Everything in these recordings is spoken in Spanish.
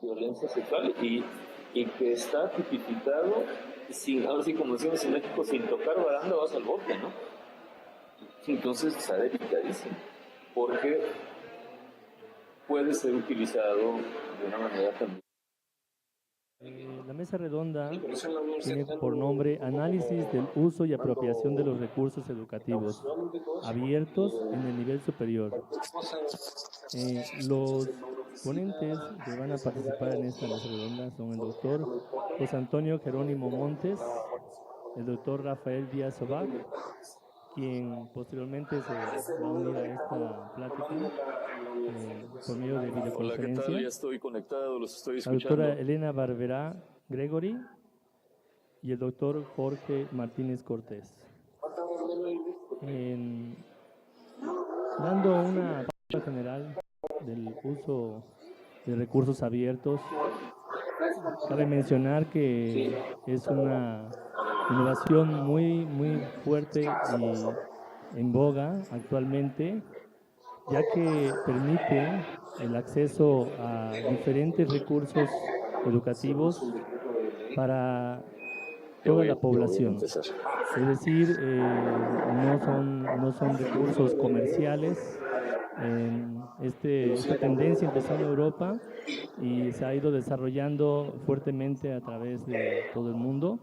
violencia sexual y que está tipificado, sin, ahora sí como decimos en México, sin tocar baranda vas al bote, ¿no? Entonces está delicadísimo, porque puede ser utilizado de una manera también. La mesa redonda tiene por nombre Análisis del uso y apropiación de los recursos educativos abiertos en el nivel superior. Los ponentes que van a participar en esta mesa redonda son el doctor José Antonio Jerónimo Montes, el doctor Rafael Díaz Sobac, quien posteriormente se va a unir a esta plática por medio de Hola, ¿qué tal? videoconferencia, Ya estoy conectado, los estoy la doctora escuchando. Elena Barberá Gregory y el doctor Jorge Martínez Cortés. Dando una pauta general del uso de recursos abiertos, cabe mencionar que es una innovación muy fuerte y en boga actualmente, ya que permite el acceso a diferentes recursos educativos para toda la Ya voy a población. empezar. Es decir, no son recursos comerciales. Esta tendencia empezó en Europa y se ha ido desarrollando fuertemente a través de todo el mundo.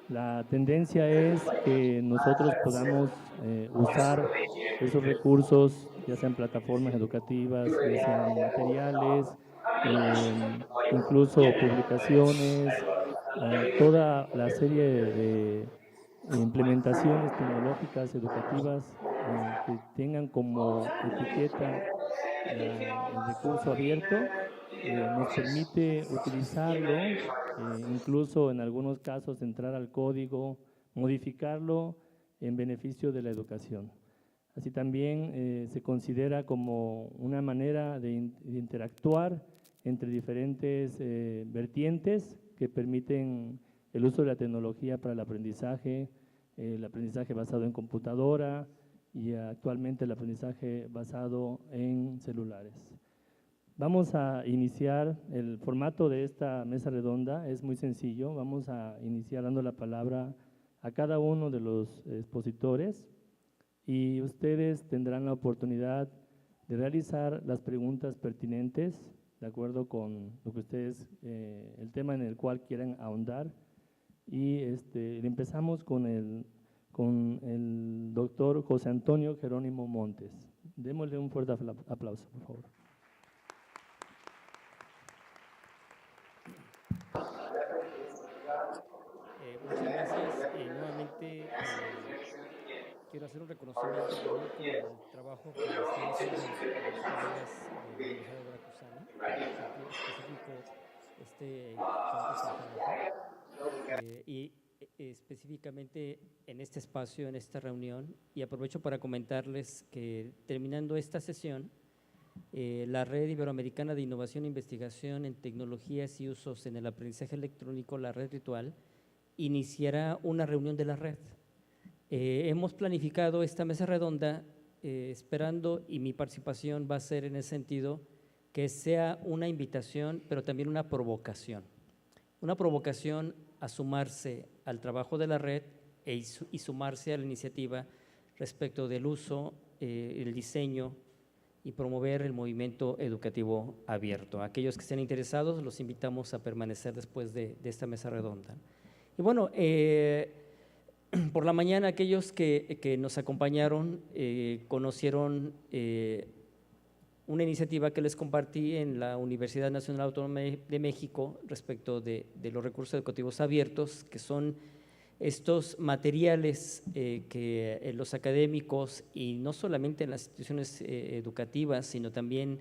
La tendencia es que nosotros podamos usar esos recursos, ya sean plataformas educativas, ya sean materiales, incluso publicaciones, toda la serie de implementaciones tecnológicas educativas que tengan como etiqueta el recurso abierto, nos permite utilizarlo, incluso en algunos casos entrar al código, modificarlo en beneficio de la educación. Así también se considera como una manera de interactuar entre diferentes vertientes que permiten el uso de la tecnología para el aprendizaje basado en computadora y actualmente el aprendizaje basado en celulares. Vamos a iniciar el formato de esta mesa redonda, es muy sencillo, vamos a iniciar dando la palabra a cada uno de los expositores y ustedes tendrán la oportunidad de realizar las preguntas pertinentes de acuerdo con lo que ustedes, el tema en el cual quieran ahondar. Y empezamos con el doctor José Antonio Jerónimo Montes. Démosle un fuerte aplauso, por favor. Muchas gracias. Nuevamente quiero hacer un reconocimiento público al trabajo que están haciendo los colegas de la Universidad de Veracruzana, en específico este campus en Jalapa, y específicamente en este espacio, en esta reunión, y aprovecho para comentarles que terminando esta sesión, la Red Iberoamericana de Innovación e Investigación en Tecnologías y Usos en el Aprendizaje Electrónico, la Red Ritual, iniciará una reunión de la red. Hemos planificado esta mesa redonda esperando, y mi participación va a ser en ese sentido, que sea una invitación, pero también una provocación. Una provocación a sumarse al trabajo de la red y sumarse a la iniciativa respecto del uso, el diseño y promover el movimiento educativo abierto. Aquellos que estén interesados, los invitamos a permanecer después de esta mesa redonda. Y bueno, por la mañana aquellos que nos acompañaron conocieron una iniciativa que les compartí en la Universidad Nacional Autónoma de México respecto de los recursos educativos abiertos, que son estos materiales que los académicos, y no solamente en las instituciones educativas, sino también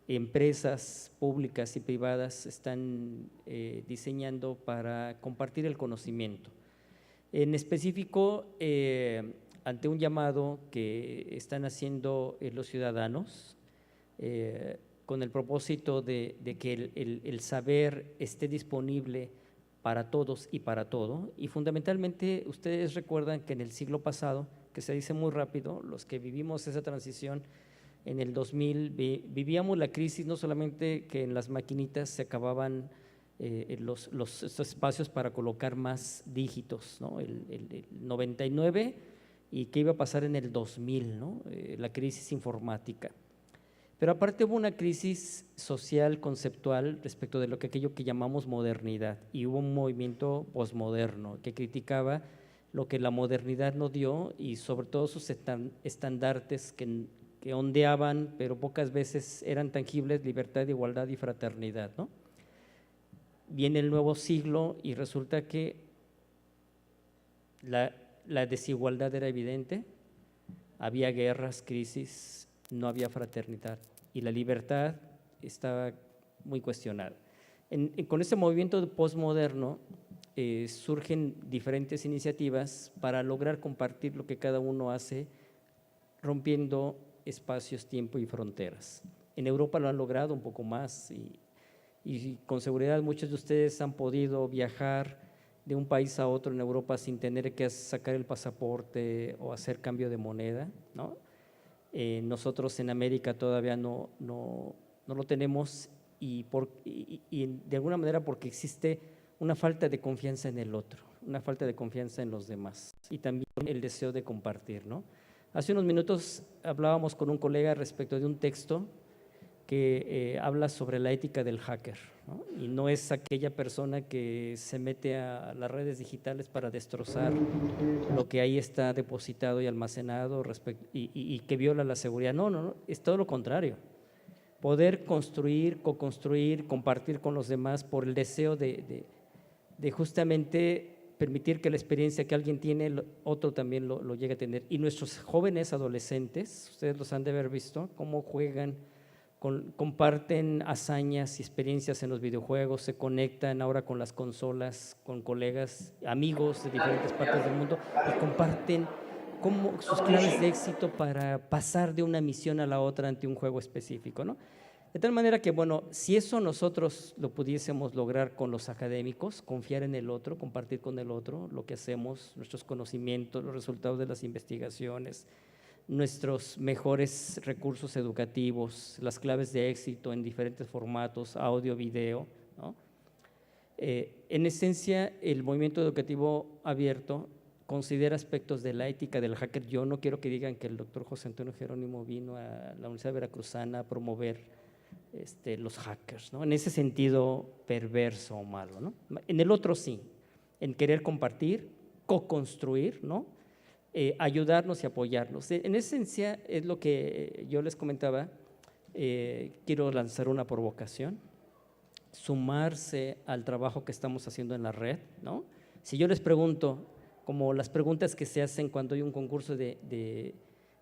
empresas públicas y privadas, están diseñando para compartir el conocimiento. En específico, ante un llamado que están haciendo los ciudadanos, con el propósito de que el saber esté disponible para todos y para todo. Y fundamentalmente, ustedes recuerdan que en el siglo pasado, que se dice muy rápido, los que vivimos esa transición, en el 2000 vivíamos la crisis, no solamente que en las maquinitas se acababan estos espacios para colocar más dígitos, ¿no? El 99 y qué iba a pasar en el 2000, ¿no? La crisis informática. Pero aparte hubo una crisis social, conceptual, respecto de aquello que llamamos modernidad, y hubo un movimiento posmoderno que criticaba lo que la modernidad no dio y sobre todo sus estandartes que ondeaban, pero pocas veces eran tangibles: libertad, igualdad y fraternidad, ¿no? Viene el nuevo siglo y resulta que la desigualdad era evidente, había guerras, crisis, no había fraternidad y la libertad estaba muy cuestionada. Con este movimiento postmoderno surgen diferentes iniciativas para lograr compartir lo que cada uno hace, rompiendo espacios, tiempo y fronteras. En Europa lo han logrado un poco más y con seguridad muchos de ustedes han podido viajar de un país a otro en Europa sin tener que sacar el pasaporte o hacer cambio de moneda, ¿no? Nosotros en América todavía no lo tenemos y de alguna manera porque existe una falta de confianza en el otro, una falta de confianza en los demás y también el deseo de compartir, ¿no? Hace unos minutos hablábamos con un colega respecto de un texto que habla sobre la ética del hacker, ¿no? Y no es aquella persona que se mete a las redes digitales para destrozar lo que ahí está depositado y almacenado y que viola la seguridad. No, es todo lo contrario. Poder construir, co-construir, compartir con los demás por el deseo de justamente permitir que la experiencia que alguien tiene, otro también lo llegue a tener. Y nuestros jóvenes adolescentes, ustedes los han de haber visto, cómo juegan, comparten hazañas y experiencias en los videojuegos, se conectan ahora con las consolas, con colegas, amigos de diferentes partes del mundo y comparten sus claves de éxito para pasar de una misión a la otra ante un juego específico, ¿no? De tal manera que, bueno, si eso nosotros lo pudiésemos lograr con los académicos, confiar en el otro, compartir con el otro lo que hacemos, nuestros conocimientos, los resultados de las investigaciones, nuestros mejores recursos educativos, las claves de éxito en diferentes formatos, audio, video, ¿no? En esencia, el movimiento educativo abierto considera aspectos de la ética del hacker. Yo no quiero que digan que el doctor José Antonio Jerónimo vino a la Universidad Veracruzana a promover los hackers, ¿no? En ese sentido perverso o malo, ¿no? En el otro sí, en querer compartir, co-construir, ¿no? Ayudarnos y apoyarnos. En esencia es lo que yo les comentaba. Quiero lanzar una provocación, sumarse al trabajo que estamos haciendo en la red, ¿no? Si yo les pregunto, como las preguntas que se hacen cuando hay un concurso de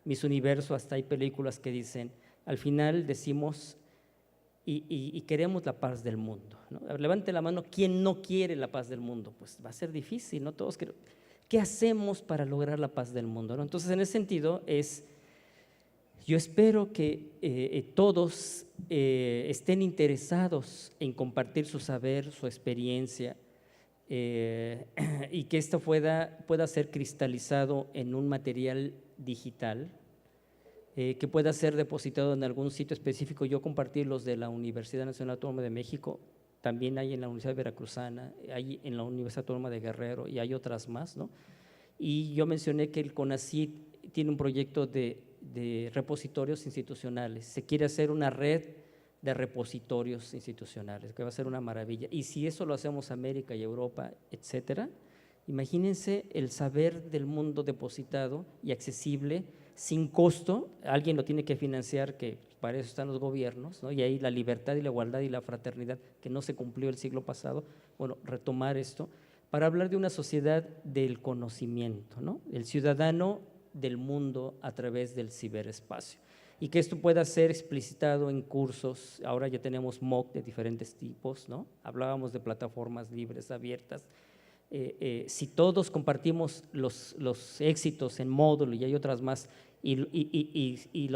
Miss Universo, hasta hay películas que dicen, al final decimos y queremos la paz del mundo, ¿no? Levante la mano, ¿quién no quiere la paz del mundo? Pues va a ser difícil, ¿no? Todos queremos. ¿Qué hacemos para lograr la paz del mundo, ¿no? Entonces, en ese sentido, yo espero que todos estén interesados en compartir su saber, su experiencia, y que esto pueda ser cristalizado en un material digital, que pueda ser depositado en algún sitio específico. Yo compartí los de la Universidad Nacional Autónoma de México, también hay en la Universidad Veracruzana, hay en la Universidad Autónoma de Guerrero y hay otras más, ¿no? Y yo mencioné que el CONACYT tiene un proyecto de repositorios institucionales. Se quiere hacer una red de repositorios institucionales, que va a ser una maravilla. Y si eso lo hacemos América y Europa, etcétera, imagínense el saber del mundo depositado y accesible, sin costo. Alguien lo tiene que financiar, que para eso están los gobiernos, ¿no? Y ahí la libertad y la igualdad y la fraternidad, que no se cumplió el siglo pasado. Bueno, retomar esto para hablar de una sociedad del conocimiento, ¿no? El ciudadano del mundo a través del ciberespacio. Y que esto pueda ser explicitado en cursos. Ahora ya tenemos MOOC de diferentes tipos, ¿no? Hablábamos de plataformas libres, abiertas. Si todos compartimos los éxitos en módulo, y hay otras más, y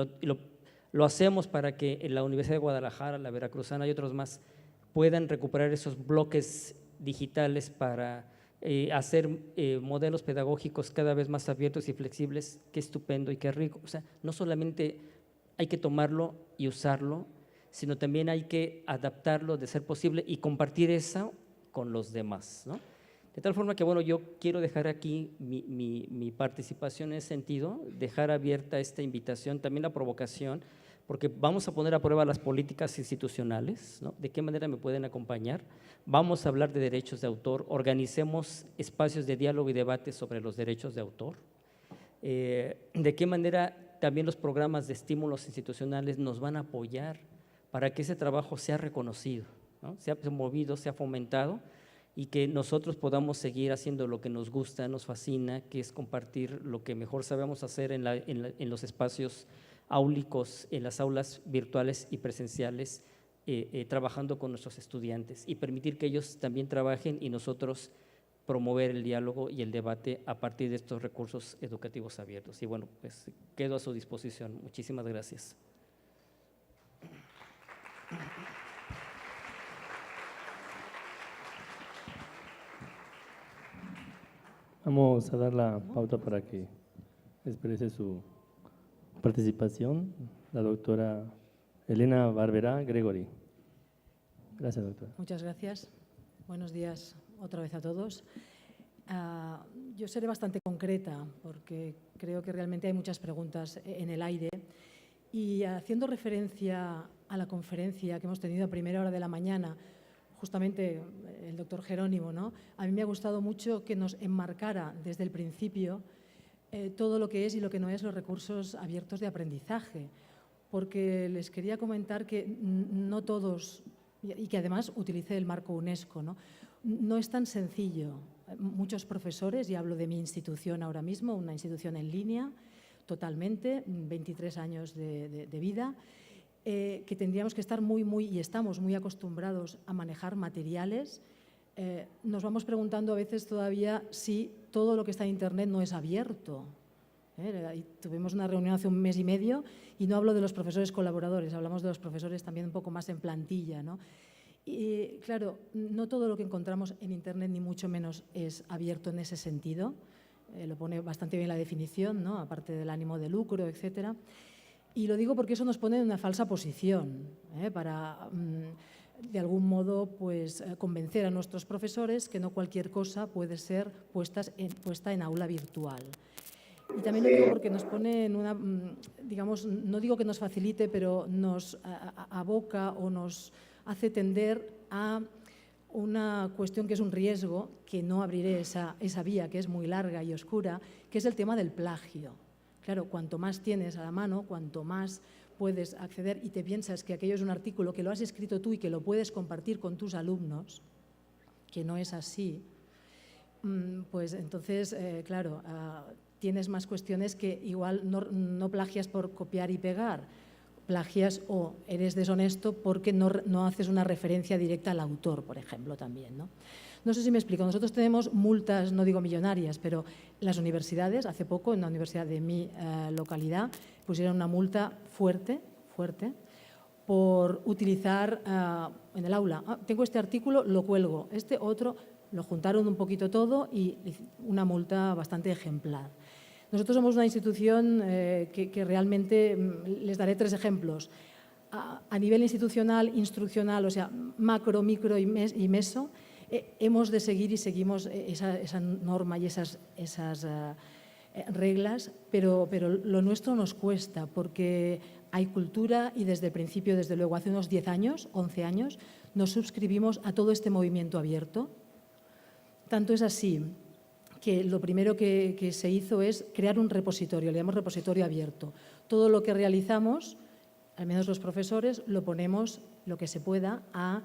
lo hacemos para que en la Universidad de Guadalajara, la Veracruzana y otros más puedan recuperar esos bloques digitales para hacer modelos pedagógicos cada vez más abiertos y flexibles, qué estupendo y qué rico. O sea, no solamente hay que tomarlo y usarlo, sino también hay que adaptarlo de ser posible y compartir eso con los demás, ¿no? De tal forma que, bueno, yo quiero dejar aquí mi participación en ese sentido, dejar abierta esta invitación, también la provocación, porque vamos a poner a prueba las políticas institucionales, ¿no? ¿De qué manera me pueden acompañar? Vamos a hablar de derechos de autor, organicemos espacios de diálogo y debate sobre los derechos de autor. ¿De qué manera también los programas de estímulos institucionales nos van a apoyar para que ese trabajo sea reconocido, ¿no? Sea promovido, sea fomentado, y que nosotros podamos seguir haciendo lo que nos gusta, nos fascina, que es compartir lo que mejor sabemos hacer en los espacios áulicos, en las aulas virtuales y presenciales, trabajando con nuestros estudiantes y permitir que ellos también trabajen y nosotros promover el diálogo y el debate a partir de estos recursos educativos abiertos. Y bueno, pues quedo a su disposición. Muchísimas gracias. Vamos a dar la pauta para que exprese su participación la doctora Elena Barberá Gregory. Gracias, doctora. Muchas gracias. Buenos días otra vez a todos. Yo seré bastante concreta porque creo que realmente hay muchas preguntas en el aire. Y haciendo referencia a la conferencia que hemos tenido a primera hora de la mañana, justamente el doctor Jerónimo, ¿no? A mí me ha gustado mucho que nos enmarcara desde el principio todo lo que es y lo que no es los recursos abiertos de aprendizaje, porque les quería comentar que no todos, y que además utilice el marco UNESCO, ¿no? No es tan sencillo. Muchos profesores, y hablo de mi institución ahora mismo, una institución en línea, totalmente, 23 años de vida, que tendríamos que estar y estamos muy acostumbrados a manejar materiales. Nos vamos preguntando a veces todavía si todo lo que está en Internet no es abierto. Tuvimos una reunión hace un mes y medio y no hablo de los profesores colaboradores, hablamos de los profesores también un poco más en plantilla, ¿no? Y claro, no todo lo que encontramos en Internet ni mucho menos es abierto en ese sentido. Lo pone bastante bien la definición, ¿no? Aparte del ánimo de lucro, etcétera. Y lo digo porque eso nos pone en una falsa posición, para, de algún modo, pues, convencer a nuestros profesores que no cualquier cosa puede ser puesta en aula virtual. Y también lo digo porque nos pone en una, digamos, no digo que nos facilite, pero nos aboca o nos hace tender a una cuestión que es un riesgo, que no abriré esa vía, que es muy larga y oscura, que es el tema del plagio. Claro, cuanto más tienes a la mano, cuanto más puedes acceder y te piensas que aquello es un artículo que lo has escrito tú y que lo puedes compartir con tus alumnos, que no es así, pues entonces, claro, tienes más cuestiones que igual no plagias por copiar y pegar, plagias o eres deshonesto porque no haces una referencia directa al autor, por ejemplo, también, ¿no? No sé si me explico. Nosotros tenemos multas, no digo millonarias, pero las universidades, hace poco en la universidad de mi localidad, pusieron una multa fuerte, por utilizar en el aula. Tengo este artículo, lo cuelgo, este otro, lo juntaron un poquito todo y una multa bastante ejemplar. Nosotros somos una institución que realmente, les daré 3 ejemplos. A nivel institucional, instruccional, o sea, macro, micro y meso, hemos de seguir y seguimos esa norma y esas reglas, pero lo nuestro nos cuesta porque hay cultura y desde el principio, desde luego, hace unos 10 años, 11 años, nos suscribimos a todo este movimiento abierto. Tanto es así que lo primero que se hizo es crear un repositorio, le llamamos repositorio abierto. Todo lo que realizamos, al menos los profesores, lo ponemos lo que se pueda a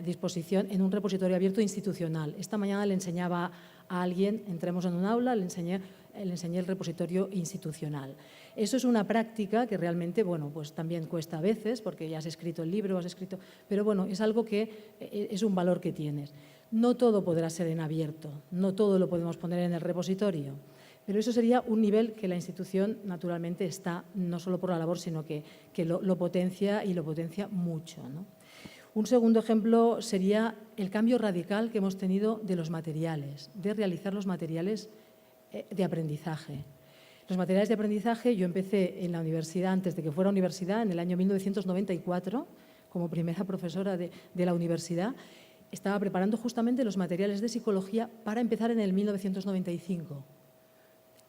disposición en un repositorio abierto institucional. Esta mañana le enseñaba a alguien, entremos en un aula, le enseñé el repositorio institucional. Eso es una práctica que realmente, bueno, pues también cuesta a veces porque ya has escrito el libro, pero bueno, es algo que es un valor que tienes. No todo podrá ser en abierto, no todo lo podemos poner en el repositorio, pero eso sería un nivel que la institución naturalmente está, no solo por la labor, sino que lo potencia y lo potencia mucho, ¿no? Un segundo ejemplo sería el cambio radical que hemos tenido de los materiales, de realizar los materiales de aprendizaje. Los materiales de aprendizaje, yo empecé en la universidad, antes de que fuera universidad, en el año 1994, como primera profesora de la universidad, estaba preparando justamente los materiales de psicología para empezar en el 1995.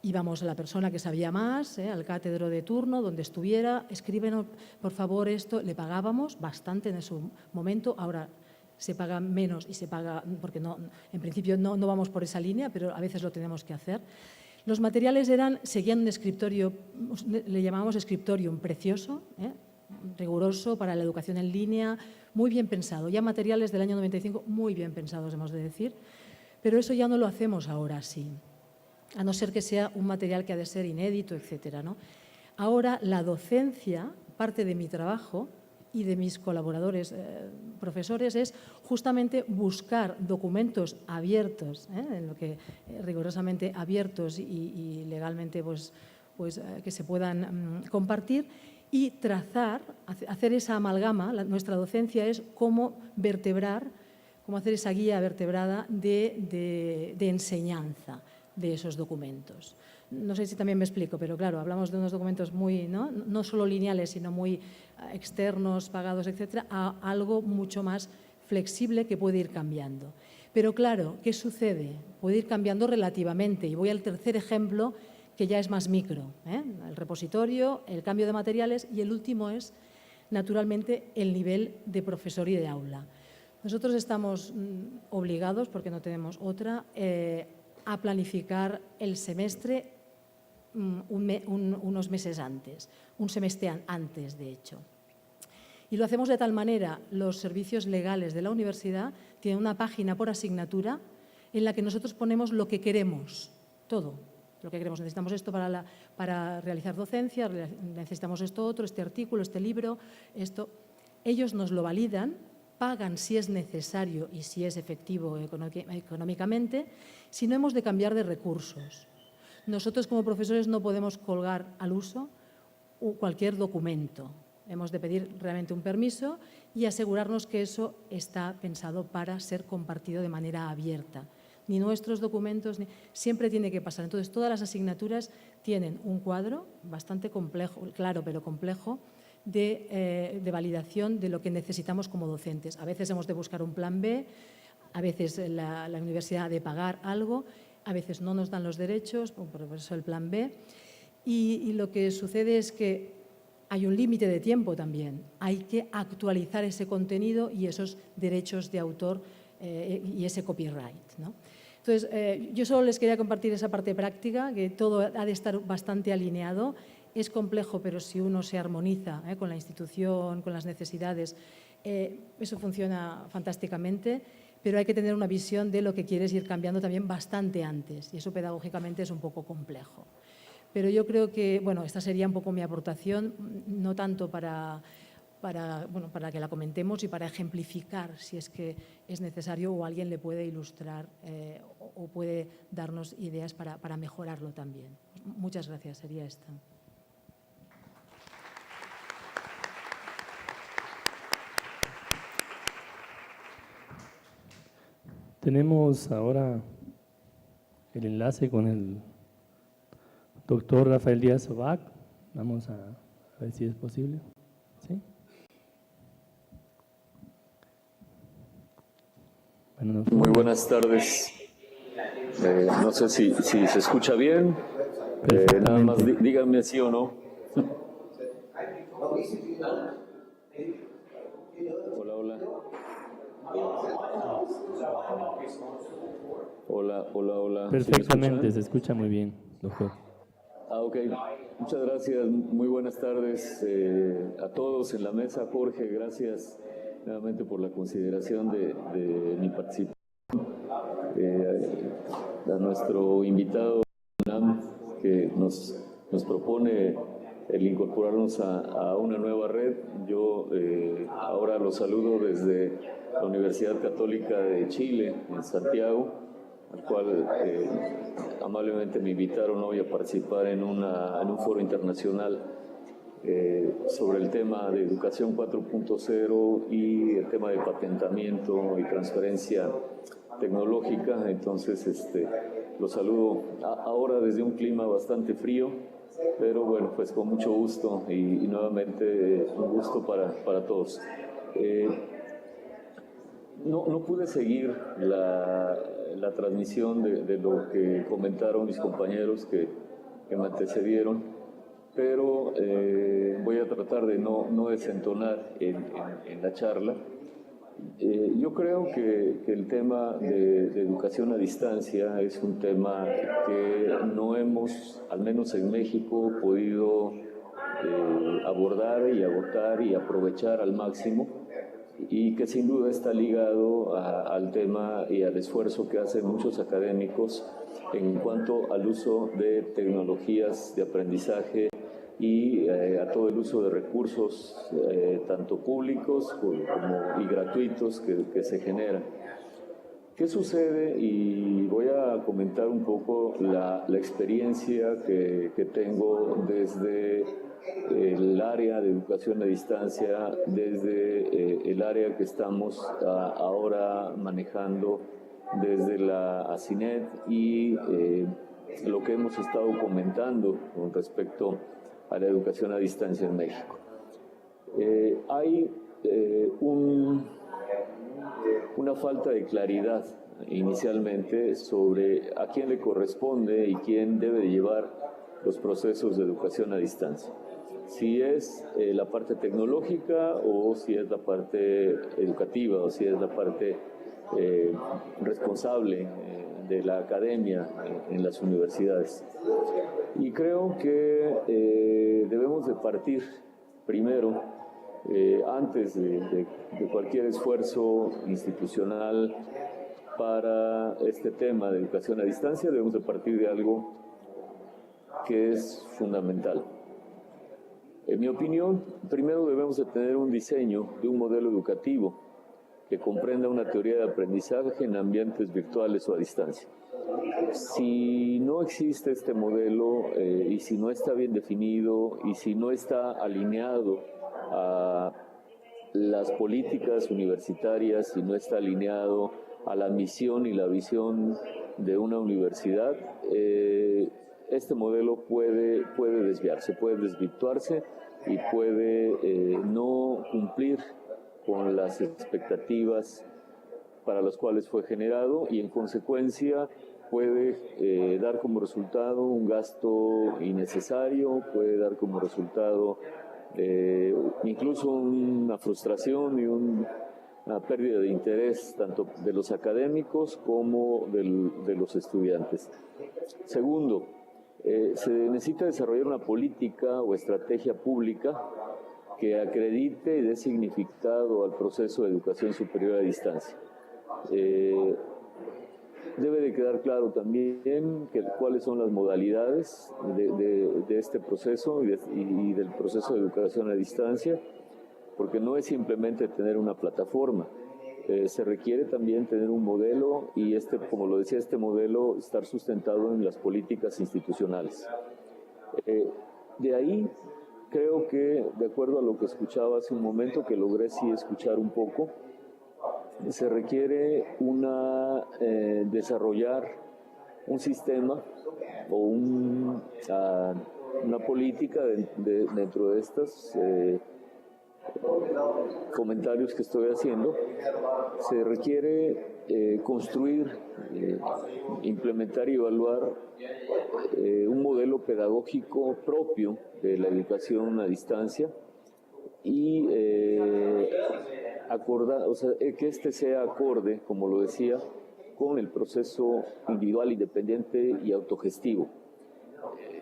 Íbamos a la persona que sabía más, al cátedro de turno, donde estuviera, escríbenos, por favor, esto, le pagábamos bastante en su momento, ahora se paga menos y se paga, porque no, en principio no vamos por esa línea, pero a veces lo tenemos que hacer. Los materiales seguían un scriptorium, le llamábamos scriptorium precioso, riguroso para la educación en línea, muy bien pensado. Ya materiales del año 95 muy bien pensados, hemos de decir, pero eso ya no lo hacemos ahora así, a no ser que sea un material que ha de ser inédito, etcétera, ¿no? Ahora la docencia, parte de mi trabajo y de mis colaboradores profesores, es justamente buscar documentos abiertos, en lo que rigurosamente abiertos y legalmente pues que se puedan compartir, y trazar, hacer esa amalgama. Nuestra docencia es cómo vertebrar, cómo hacer esa guía vertebrada de enseñanza de esos documentos. No sé si también me explico, pero claro, hablamos de unos documentos muy, no solo lineales, sino muy externos, pagados, etcétera, a algo mucho más flexible que puede ir cambiando. Pero claro, ¿qué sucede? Puede ir cambiando relativamente. Y voy al tercer ejemplo, que ya es más micro, el repositorio, el cambio de materiales, y el último es, naturalmente, el nivel de profesor y de aula. Nosotros estamos obligados, porque no tenemos otra, a planificar el semestre unos meses antes, un semestre antes, de hecho. Y lo hacemos de tal manera, los servicios legales de la universidad tienen una página por asignatura en la que nosotros ponemos lo que queremos, todo. Lo que queremos, necesitamos esto para realizar docencia, necesitamos esto otro, este artículo, este libro, esto. Ellos nos lo validan, pagan si es necesario y si es efectivo económicamente, si no hemos de cambiar de recursos. Nosotros como profesores no podemos colgar al uso cualquier documento. Hemos de pedir realmente un permiso y asegurarnos que eso está pensado para ser compartido de manera abierta. Ni nuestros documentos, siempre tiene que pasar. Entonces, todas las asignaturas tienen un cuadro bastante complejo, claro, pero complejo, de validación de lo que necesitamos como docentes. A veces hemos de buscar un plan B, a veces la universidad ha de pagar algo, a veces no nos dan los derechos, por eso el plan B. Y lo que sucede es que hay un límite de tiempo también. Hay que actualizar ese contenido y esos derechos de autor y ese copyright, ¿no? Entonces, yo solo les quería compartir esa parte práctica, que todo ha de estar bastante alineado. Es complejo, pero si uno se armoniza con la institución, con las necesidades, eso funciona fantásticamente, pero hay que tener una visión de lo que quieres ir cambiando también bastante antes, y eso pedagógicamente es un poco complejo. Pero yo creo que, bueno, esta sería un poco mi aportación, no tanto para que la comentemos y para ejemplificar si es que es necesario o alguien le puede ilustrar o puede darnos ideas para mejorarlo también. Muchas gracias, sería esta. Tenemos ahora el enlace con el doctor Rafael Díaz Obac. Vamos a ver si es posible. ¿Sí? Bueno, muy buenas tardes. No sé si se escucha bien. Nada más díganme sí o no. Hola, hola. Hola, hola, hola. Perfectamente, se escucha muy bien, doctor. Ok, muchas gracias. Muy buenas tardes a todos en la mesa. Jorge, gracias nuevamente por la consideración de mi participación. A nuestro invitado, que nos propone el incorporarnos a una nueva red. Yo ahora los saludo desde la Universidad Católica de Chile, en Santiago, al cual amablemente me invitaron hoy a participar en un foro internacional sobre el tema de educación 4.0 y el tema de patentamiento y transferencia tecnológica. Entonces, Los saludo ahora desde un clima bastante frío, pero bueno, pues con mucho gusto y nuevamente un gusto para todos. No pude seguir la transmisión de lo que comentaron mis compañeros que me antecedieron, pero voy a tratar de no desentonar en la charla. Yo creo que el tema de educación a distancia es un tema que no hemos, al menos en México, podido abordar y agotar y aprovechar al máximo, y que sin duda está ligado al tema y al esfuerzo que hacen muchos académicos en cuanto al uso de tecnologías de aprendizaje y a todo el uso de recursos tanto públicos y gratuitos que se generan. ¿Qué sucede? Y voy a comentar un poco la experiencia que tengo desde el área de educación a distancia, desde el área que estamos ahora manejando desde la ACINET y lo que hemos estado comentando con respecto a la educación a distancia en México. Hay una falta de claridad inicialmente sobre a quién le corresponde y quién debe llevar los procesos de educación a distancia. Si es la parte tecnológica o si es la parte educativa o si es la parte responsable de la academia en las universidades. Y creo que debemos de partir primero, antes de cualquier esfuerzo institucional para este tema de educación a distancia, debemos de partir de algo que es fundamental. En mi opinión, primero debemos de tener un diseño de un modelo educativo que comprenda una teoría de aprendizaje en ambientes virtuales o a distancia. Si no existe este modelo y si no está bien definido y si no está alineado a las políticas universitarias, si no está alineado a la misión y la visión de una universidad, este modelo puede desviarse, puede desvirtuarse y puede no cumplir con las expectativas para las cuales fue generado y en consecuencia puede dar como resultado un gasto innecesario, puede dar como resultado incluso una frustración y una pérdida de interés tanto de los académicos como de los estudiantes. Segundo, se necesita desarrollar una política o estrategia pública que acredite y dé significado al proceso de educación superior a distancia. Debe de quedar claro también cuáles son las modalidades de este proceso y del proceso de educación a distancia, porque no es simplemente tener una plataforma, se requiere también tener un modelo y como lo decía, este modelo estar sustentado en las políticas institucionales. De ahí creo que, de acuerdo a lo que escuchaba hace un momento, que logré sí escuchar un poco, se requiere desarrollar un sistema o una política dentro de estos comentarios que estoy haciendo. Se requiere construir, implementar y evaluar un modelo pedagógico propio de la educación a distancia y que este sea acorde, como lo decía, con el proceso individual, independiente y autogestivo.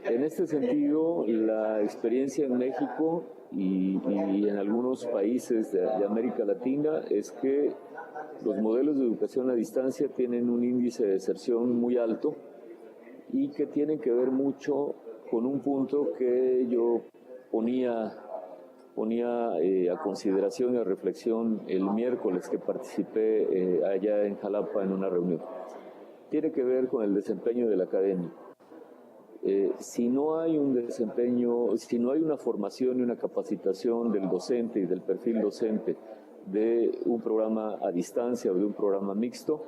En este sentido, la experiencia en México y en algunos países de América Latina es que los modelos de educación a distancia tienen un índice de deserción muy alto y que tienen que ver mucho con un punto que yo ponía a consideración y a reflexión el miércoles que participé allá en Jalapa en una reunión. Tiene que ver con el desempeño del académico. Si no hay un desempeño, si no hay una formación y una capacitación del docente y del perfil docente de un programa a distancia o de un programa mixto,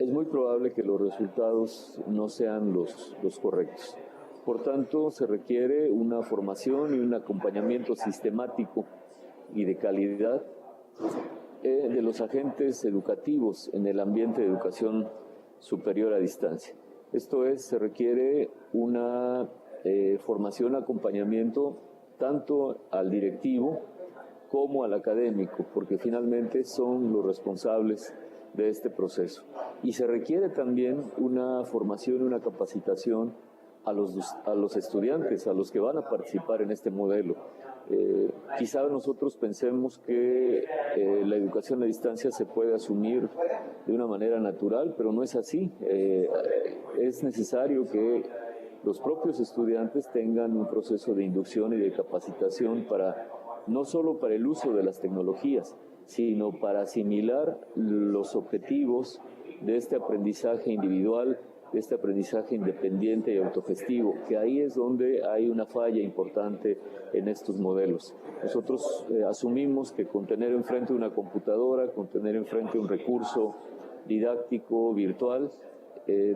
es muy probable que los resultados no sean los correctos. Por tanto, se requiere una formación y un acompañamiento sistemático y de calidad de los agentes educativos en el ambiente de educación superior a distancia. Esto es, se requiere una formación, acompañamiento tanto al directivo como al académico, porque finalmente son los responsables de este proceso. Y se requiere también una formación y una capacitación a los estudiantes, a los que van a participar en este modelo. Quizá nosotros pensemos que la educación a distancia se puede asumir de una manera natural, pero no es así. Es necesario que los propios estudiantes tengan un proceso de inducción y de capacitación no solo para el uso de las tecnologías, sino para asimilar los objetivos de este aprendizaje individual, de este aprendizaje independiente y autogestivo, que ahí es donde hay una falla importante en estos modelos. Nosotros asumimos que con tener enfrente una computadora, con tener enfrente un recurso didáctico virtual,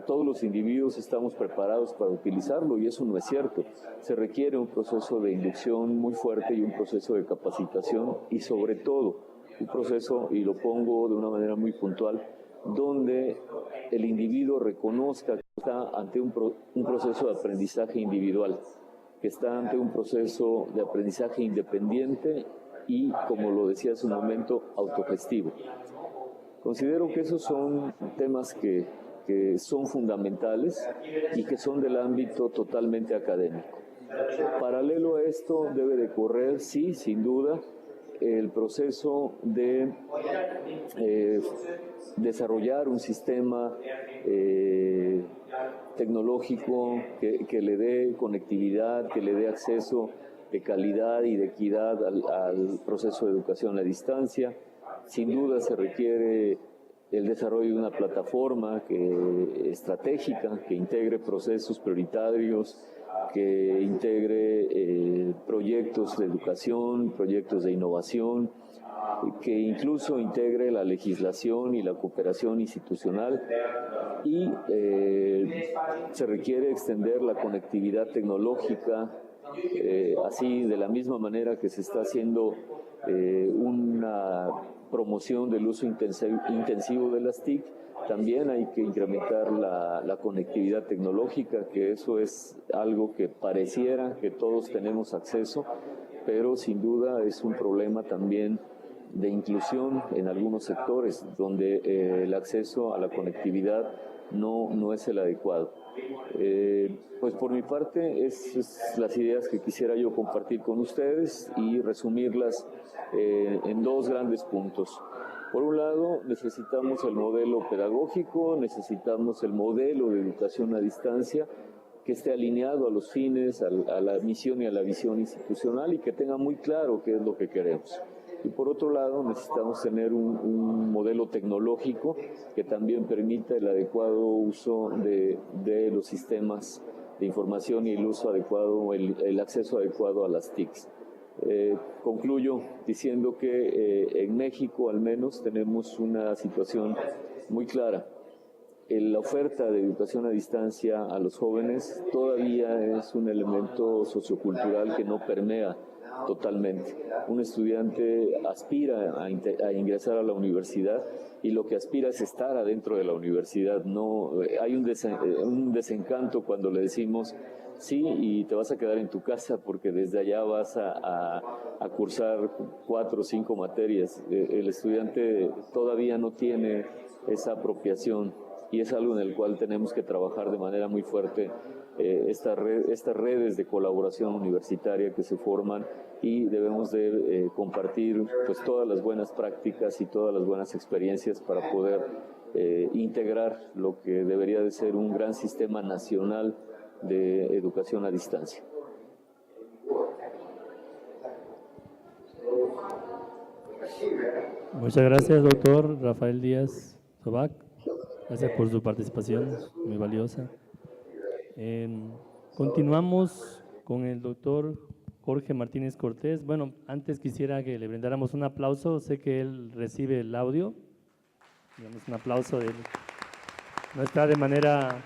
todos los individuos estamos preparados para utilizarlo, y eso no es cierto. Se requiere un proceso de inducción muy fuerte y un proceso de capacitación, y sobre todo un proceso, y lo pongo de una manera muy puntual, donde el individuo reconozca que está ante un proceso de aprendizaje individual, que está ante un proceso de aprendizaje independiente y, como lo decía hace un momento, autogestivo. Considero que esos son temas que son fundamentales y que son del ámbito totalmente académico. Paralelo a esto debe de correr, sí, sin duda, el proceso de desarrollar un sistema tecnológico que le dé conectividad, que le dé acceso de calidad y de equidad al proceso de educación a distancia. Sin duda se requiere el desarrollo de una plataforma estratégica que integre procesos prioritarios, que integre proyectos de educación, proyectos de innovación, que incluso integre la legislación y la cooperación institucional, y se requiere extender la conectividad tecnológica, así de la misma manera que se está haciendo una promoción del uso intensivo de las TIC. También hay que incrementar la conectividad tecnológica, que eso es algo que pareciera que todos tenemos acceso, pero sin duda es un problema también de inclusión en algunos sectores, donde el acceso a la conectividad no es el adecuado. Pues por mi parte, es las ideas que quisiera yo compartir con ustedes y resumirlas en dos grandes puntos. Por un lado, necesitamos el modelo pedagógico, necesitamos el modelo de educación a distancia que esté alineado a los fines, a la misión y a la visión institucional, y que tenga muy claro qué es lo que queremos. Y por otro lado, necesitamos tener un modelo tecnológico que también permita el adecuado uso de los sistemas de información y el uso adecuado, el acceso adecuado a las TICs. Concluyo diciendo que en México al menos tenemos una situación muy clara. La oferta de educación a distancia a los jóvenes todavía es un elemento sociocultural que no permea totalmente. Un estudiante aspira a ingresar a la universidad y lo que aspira es estar adentro de la universidad. No, hay un desencanto cuando le decimos sí, y te vas a quedar en tu casa porque desde allá vas a cursar 4 o 5 materias. El estudiante todavía no tiene esa apropiación, y es algo en el cual tenemos que trabajar de manera muy fuerte, estas redes de colaboración universitaria que se forman, y debemos de compartir pues todas las buenas prácticas y todas las buenas experiencias para poder integrar lo que debería de ser un gran sistema nacional de educación a distancia. Muchas gracias, doctor Rafael Díaz Sobac. Gracias por su participación, muy valiosa. Continuamos con el doctor Jorge Martínez Cortés. Bueno, antes quisiera que le brindáramos un aplauso. Sé que él recibe el audio. Damos un aplauso de él. No está de manera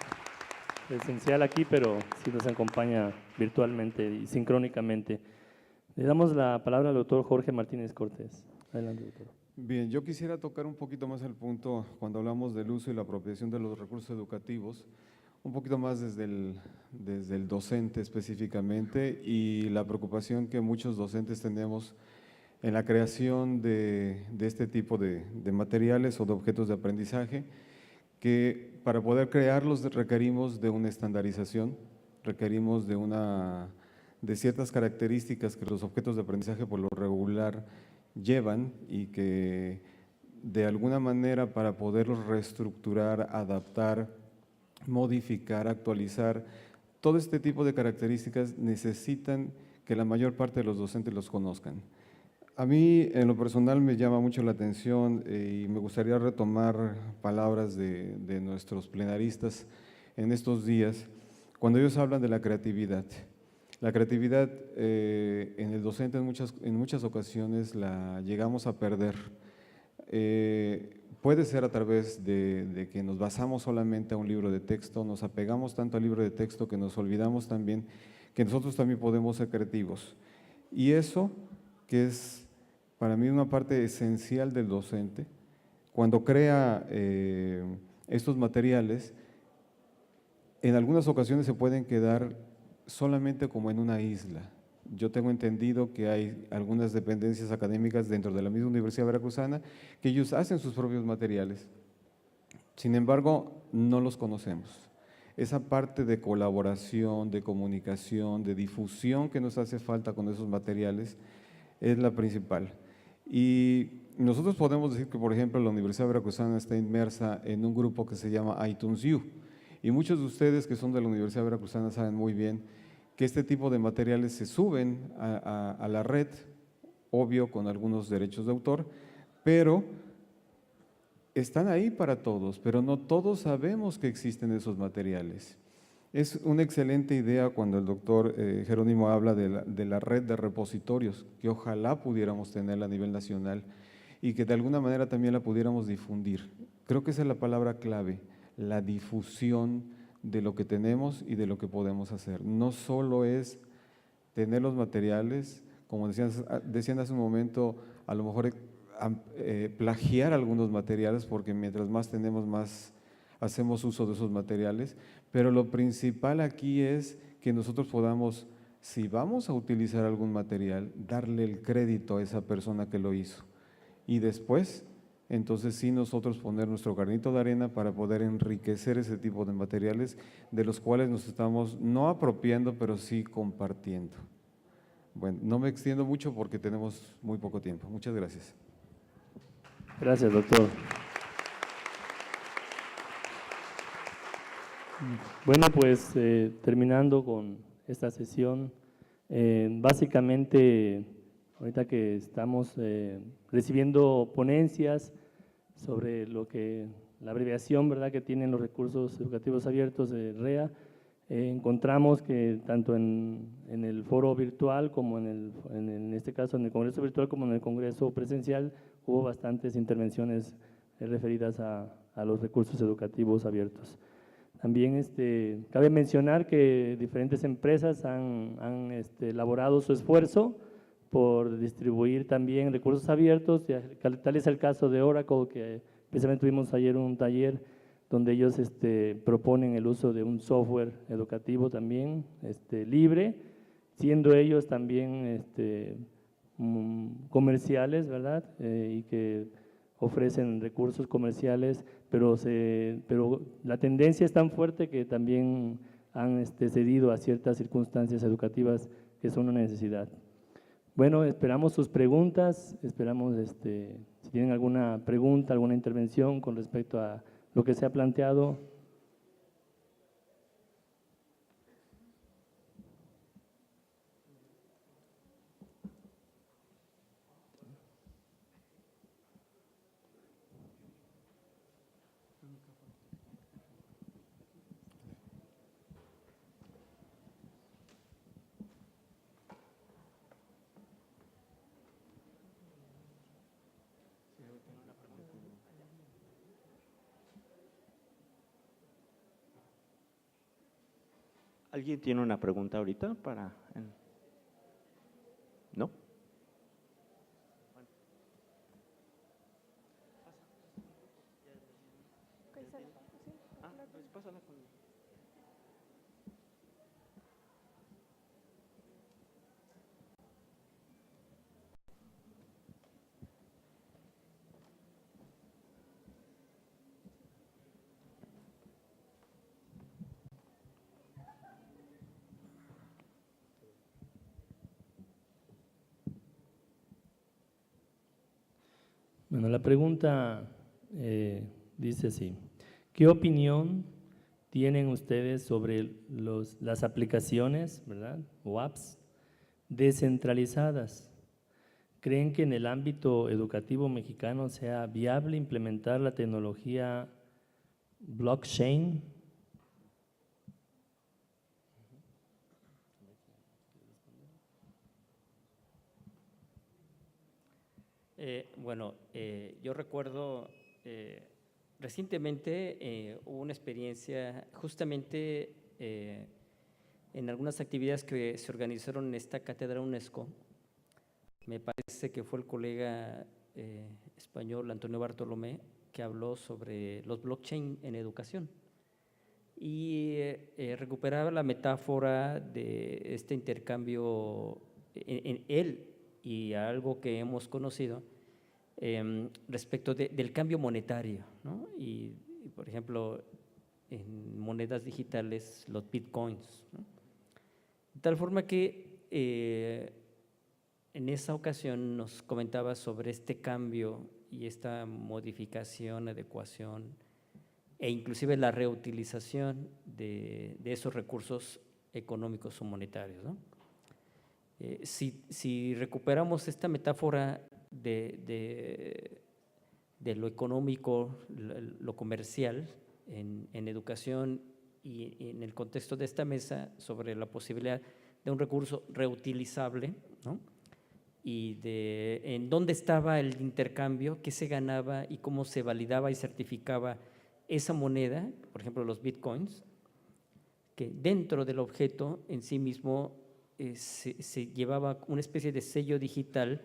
presencial aquí, pero sí nos acompaña virtualmente y sincrónicamente. Le damos la palabra al doctor Jorge Martínez Cortés. Adelante, doctor. Bien, yo quisiera tocar un poquito más el punto cuando hablamos del uso y la apropiación de los recursos educativos, un poquito más desde el docente específicamente y la preocupación que muchos docentes tenemos en la creación de este tipo de materiales o de objetos de aprendizaje, que para poder crearlos requerimos de una estandarización, requerimos de ciertas características que los objetos de aprendizaje por lo regular llevan y que de alguna manera para poderlos reestructurar, adaptar, modificar, actualizar, todo este tipo de características necesitan que la mayor parte de los docentes los conozcan. A mí, en lo personal, me llama mucho la atención y me gustaría retomar palabras de nuestros plenaristas en estos días, cuando ellos hablan de la creatividad. La creatividad en el docente en muchas ocasiones la llegamos a perder. Puede ser a través de que nos basamos solamente a un libro de texto, nos apegamos tanto al libro de texto que nos olvidamos también que nosotros también podemos ser creativos. Y eso, que es para mí una parte esencial del docente, cuando crea estos materiales, en algunas ocasiones se pueden quedar solamente como en una isla. Yo tengo entendido que hay algunas dependencias académicas dentro de la misma Universidad Veracruzana que ellos hacen sus propios materiales. Sin embargo, no los conocemos. Esa parte de colaboración, de comunicación, de difusión que nos hace falta con esos materiales es la principal. Y nosotros podemos decir que, por ejemplo, la Universidad Veracruzana está inmersa en un grupo que se llama iTunes U. Y muchos de ustedes que son de la Universidad Veracruzana saben muy bien que este tipo de materiales se suben a la red, obvio con algunos derechos de autor, pero están ahí para todos, pero no todos sabemos que existen esos materiales. Es una excelente idea cuando el doctor Jerónimo habla de la red de repositorios, que ojalá pudiéramos tenerla a nivel nacional y que de alguna manera también la pudiéramos difundir. Creo que esa es la palabra clave, la difusión de lo que tenemos y de lo que podemos hacer. No solo es tener los materiales, como decían hace un momento, a lo mejor plagiar algunos materiales, porque mientras más tenemos, más hacemos uso de esos materiales, pero lo principal aquí es que nosotros podamos, si vamos a utilizar algún material, darle el crédito a esa persona que lo hizo. Y después, entonces sí nosotros poner nuestro granito de arena para poder enriquecer ese tipo de materiales de los cuales nos estamos no apropiando, pero sí compartiendo. Bueno, no me extiendo mucho porque tenemos muy poco tiempo. Muchas gracias. Gracias, doctor. Bueno, pues terminando con esta sesión, básicamente ahorita que estamos recibiendo ponencias sobre lo que la abreviación, ¿verdad?, que tienen los recursos educativos abiertos de REA, encontramos que tanto en el foro virtual como en este caso en el congreso virtual como en el congreso presencial hubo bastantes intervenciones referidas a los recursos educativos abiertos. También cabe mencionar que diferentes empresas han elaborado su esfuerzo por distribuir también recursos abiertos, tal es el caso de Oracle, que precisamente tuvimos ayer un taller donde ellos proponen el uso de un software educativo también libre, siendo ellos también comerciales, ¿verdad? Y que ofrecen recursos comerciales, pero la tendencia es tan fuerte que también han cedido a ciertas circunstancias educativas que son una necesidad. Bueno, esperamos sus preguntas, esperamos si tienen alguna pregunta, alguna intervención con respecto a lo que se ha planteado. ¿Alguien tiene una pregunta ahorita para...? ¿No? Bueno, la pregunta dice así: ¿qué opinión tienen ustedes sobre las aplicaciones, ¿verdad?, o apps descentralizadas? ¿Creen que en el ámbito educativo mexicano sea viable implementar la tecnología blockchain? Bueno, yo recuerdo recientemente hubo una experiencia justamente en algunas actividades que se organizaron en esta cátedra UNESCO. Me parece que fue el colega español Antonio Bartolomé que habló sobre los blockchain en educación y recuperaba la metáfora de este intercambio en él y algo que hemos conocido respecto del cambio monetario, ¿no? Y, por ejemplo, en monedas digitales, los bitcoins, ¿no? De tal forma que en esa ocasión nos comentaba sobre este cambio y esta modificación, adecuación e inclusive la reutilización de esos recursos económicos o monetarios, ¿no? Si recuperamos esta metáfora de lo económico, lo comercial en educación y en el contexto de esta mesa sobre la posibilidad de un recurso reutilizable, ¿no?, y en dónde estaba el intercambio, qué se ganaba y cómo se validaba y certificaba esa moneda, por ejemplo los bitcoins, que dentro del objeto en sí mismo se llevaba una especie de sello digital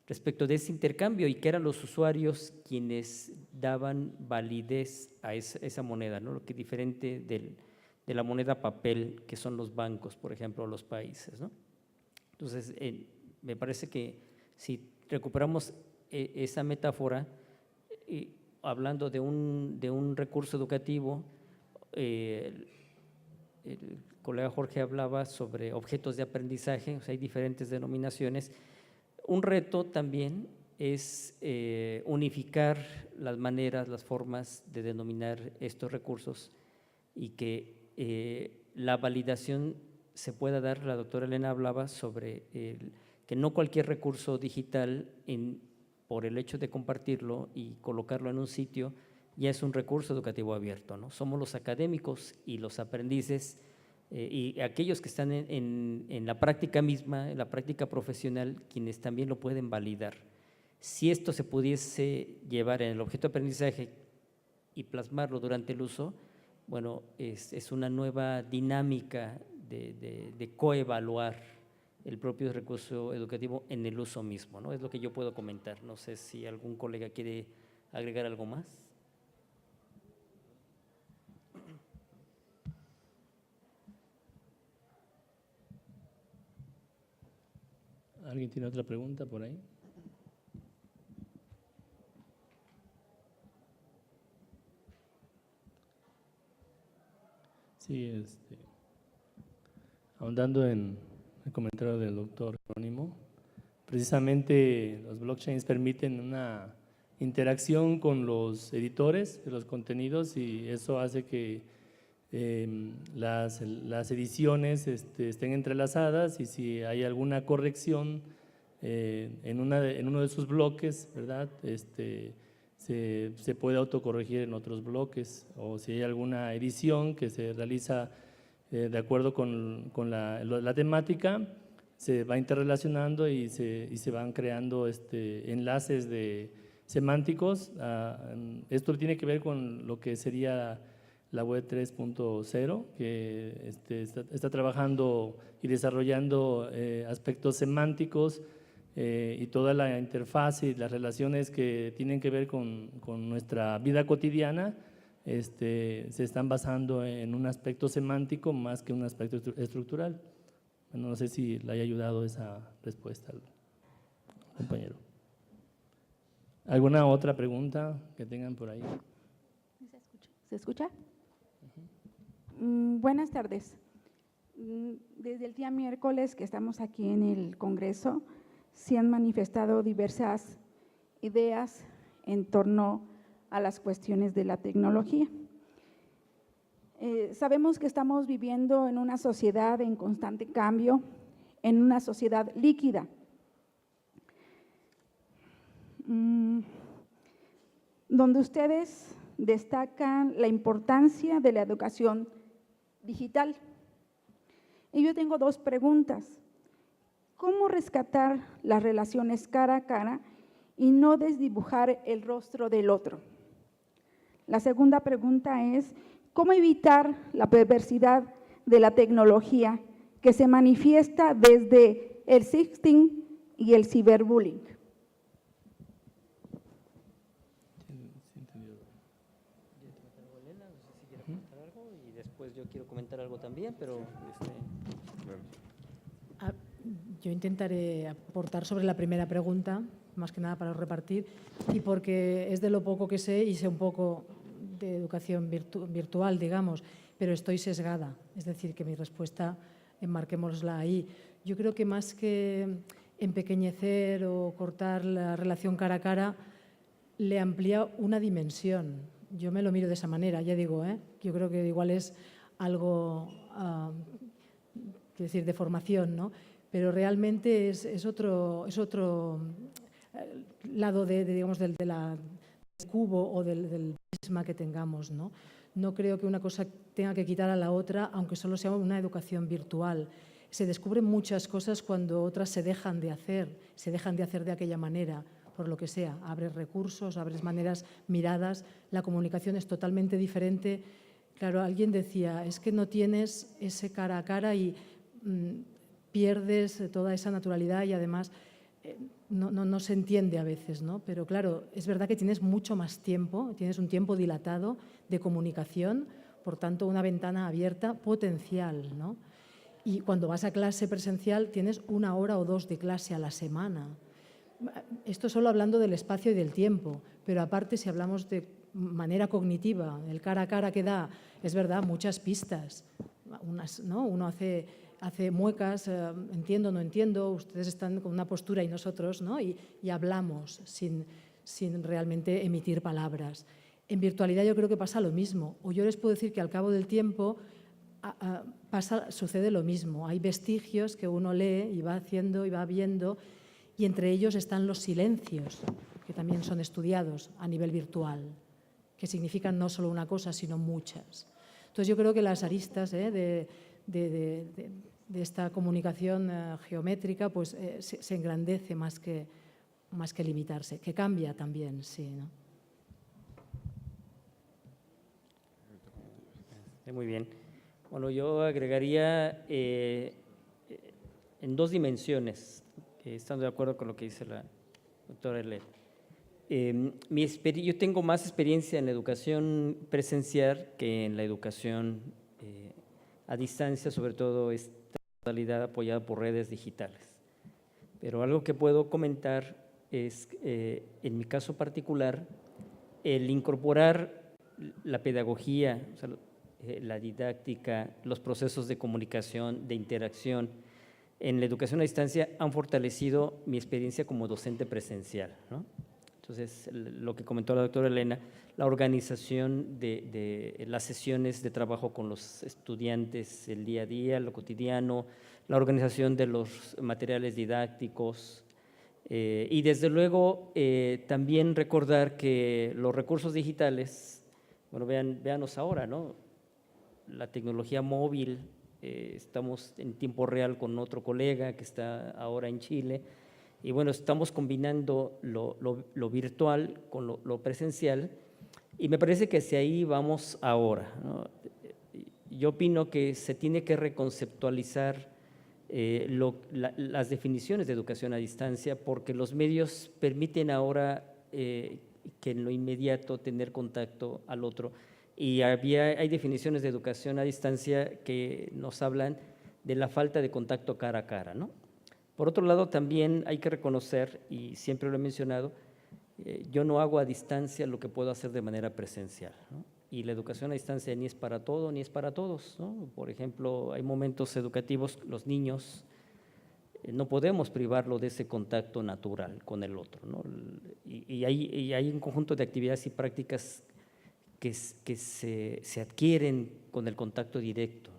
respecto de ese intercambio y que eran los usuarios quienes daban validez a esa moneda, ¿no? Lo que es diferente de la moneda papel que son los bancos, por ejemplo, los países, ¿no? Entonces, me parece que si recuperamos esa metáfora, hablando de un recurso educativo, el colega Jorge hablaba sobre objetos de aprendizaje, o sea, hay diferentes denominaciones. Un reto también es unificar las maneras, las formas de denominar estos recursos y que la validación se pueda dar. La doctora Elena hablaba sobre que no cualquier recurso digital, por el hecho de compartirlo y colocarlo en un sitio, ya es un recurso educativo abierto, ¿no? Somos los académicos y los aprendices y aquellos que están en la práctica misma, en la práctica profesional, quienes también lo pueden validar. Si esto se pudiese llevar en el objeto de aprendizaje y plasmarlo durante el uso, bueno, es una nueva dinámica de coevaluar el propio recurso educativo en el uso mismo, ¿no? Es lo que yo puedo comentar. No sé si algún colega quiere agregar algo más. ¿Alguien tiene otra pregunta por ahí? Sí, ahondando en el comentario del doctor Jerónimo, precisamente los blockchains permiten una interacción con los editores de los contenidos y eso hace que las ediciones estén entrelazadas y si hay alguna corrección en uno de sus bloques, ¿verdad?, se puede autocorregir en otros bloques, o si hay alguna edición que se realiza de acuerdo con la temática, se va interrelacionando y se van creando enlaces semánticos. Esto tiene que ver con lo que sería la web 3.0, que está trabajando y desarrollando aspectos semánticos y toda la interfaz y las relaciones que tienen que ver con nuestra vida cotidiana se están basando en un aspecto semántico más que un aspecto estructural. Bueno, no sé si le haya ayudado esa respuesta al compañero. ¿Alguna otra pregunta que tengan por ahí? ¿Se escucha? Buenas tardes. Desde el día miércoles que estamos aquí en el Congreso, se han manifestado diversas ideas en torno a las cuestiones de la tecnología. Sabemos que estamos viviendo en una sociedad en constante cambio, en una sociedad líquida. Donde ustedes destacan la importancia de la educación digital. Y yo tengo dos preguntas. ¿Cómo rescatar las relaciones cara a cara y no desdibujar el rostro del otro? La segunda pregunta es, ¿cómo evitar la perversidad de la tecnología que se manifiesta desde el sexting y el ciberbullying? Y después yo quiero comentar algo también, pero… Yo intentaré aportar sobre la primera pregunta, más que nada para repartir, y porque es de lo poco que sé y sé un poco de educación virtual, digamos, pero estoy sesgada, es decir, que mi respuesta enmarquémosla ahí. Yo creo que más que empequeñecer o cortar la relación cara a cara, le amplía una dimensión. Yo me lo miro de esa manera, ya digo, yo creo que igual es algo, quiero decir, de formación, ¿no? Pero realmente es otro lado digamos, del cubo o del prisma que tengamos, ¿no? No creo que una cosa tenga que quitar a la otra, aunque solo sea una educación virtual. Se descubren muchas cosas cuando otras se dejan de hacer de aquella manera, por lo que sea. Abres recursos, abres maneras, miradas, la comunicación es totalmente diferente. Claro, alguien decía, es que no tienes ese cara a cara y pierdes toda esa naturalidad y además no se entiende a veces, ¿no? Pero claro, es verdad que tienes mucho más tiempo, tienes un tiempo dilatado de comunicación, por tanto una ventana abierta potencial, ¿no? Y cuando vas a clase presencial tienes 1 hora o 2 de clase a la semana. Esto solo hablando del espacio y del tiempo, pero aparte si hablamos de manera cognitiva, el cara a cara que da, es verdad, muchas pistas, ¿no? Uno hace muecas, entiendo, no entiendo, ustedes están con una postura y nosotros, ¿no? Y hablamos sin realmente emitir palabras. En virtualidad yo creo que pasa lo mismo, o yo les puedo decir que al cabo del tiempo sucede lo mismo, hay vestigios que uno lee y va haciendo y va viendo, y entre ellos están los silencios, que también son estudiados a nivel virtual, que significan no solo una cosa, sino muchas. Entonces yo creo que las aristas de esta comunicación geométrica pues, se engrandece más que limitarse, que cambia también, sí, ¿no? Muy bien. Bueno, yo agregaría en 2 dimensiones, estando de acuerdo con lo que dice la doctora Elena. Yo tengo más experiencia en la educación presencial que en la educación a distancia, sobre todo esta modalidad apoyada por redes digitales. Pero algo que puedo comentar es, en mi caso particular, el incorporar la pedagogía, o sea, la didáctica, los procesos de comunicación, de interacción en la educación a distancia han fortalecido mi experiencia como docente presencial, ¿no? Entonces, lo que comentó la doctora Elena, la organización de las sesiones de trabajo con los estudiantes, el día a día, lo cotidiano, la organización de los materiales didácticos y desde luego también recordar que los recursos digitales, bueno, véanos ahora, ¿no? La tecnología móvil, estamos en tiempo real con otro colega que está ahora en Chile, y bueno, estamos combinando lo virtual con lo presencial, Y me parece que hacia ahí vamos ahora, ¿no? Yo opino que se tiene que reconceptualizar las definiciones de educación a distancia, porque los medios permiten ahora que en lo inmediato tener contacto al otro. Y hay definiciones de educación a distancia que nos hablan de la falta de contacto cara a cara, ¿no? Por otro lado, también hay que reconocer, y siempre lo he mencionado, yo no hago a distancia lo que puedo hacer de manera presencial, ¿no? Y la educación a distancia ni es para todo ni es para todos, ¿no? Por ejemplo, hay momentos educativos, los niños, no podemos privarlo de ese contacto natural con el otro, ¿no? Y hay un conjunto de actividades y prácticas que se adquieren con el contacto directo.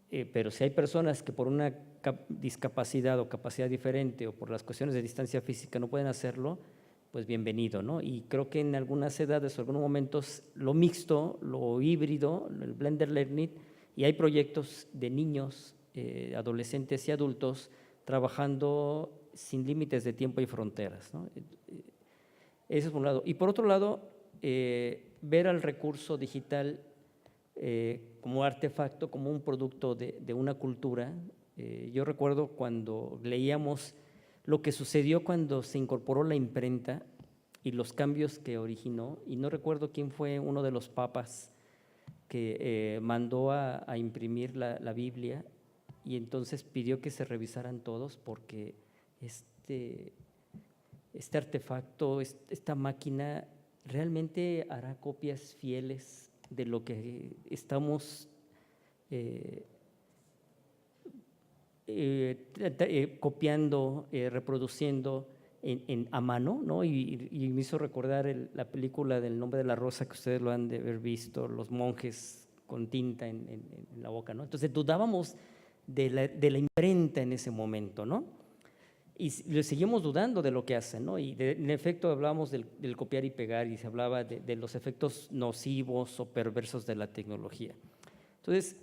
Pero si hay personas que por una discapacidad o capacidad diferente o por las cuestiones de distancia física no pueden hacerlo, pues bienvenido, ¿no? Y creo que en algunas edades o algunos momentos lo mixto, lo híbrido, el blended learning, y hay proyectos de niños, adolescentes y adultos trabajando sin límites de tiempo y fronteras, ¿no? Eso es por un lado. Y por otro lado, ver al recurso digital como artefacto, como un producto de una cultura. Yo recuerdo cuando leíamos lo que sucedió cuando se incorporó la imprenta y los cambios que originó, y no recuerdo quién fue uno de los papas que mandó a imprimir la Biblia, y entonces pidió que se revisaran todos porque este artefacto, esta máquina realmente hará copias fieles de lo que estamos copiando, reproduciendo a mano, ¿no? Y me hizo recordar la película del Nombre de la Rosa, que ustedes lo han de haber visto, los monjes con tinta en la boca, ¿no? Entonces dudábamos de la imprenta en ese momento, ¿no? Y le seguimos dudando de lo que hacen, ¿no? Y en efecto hablábamos del copiar y pegar, y se hablaba de los efectos nocivos o perversos de la tecnología. Entonces,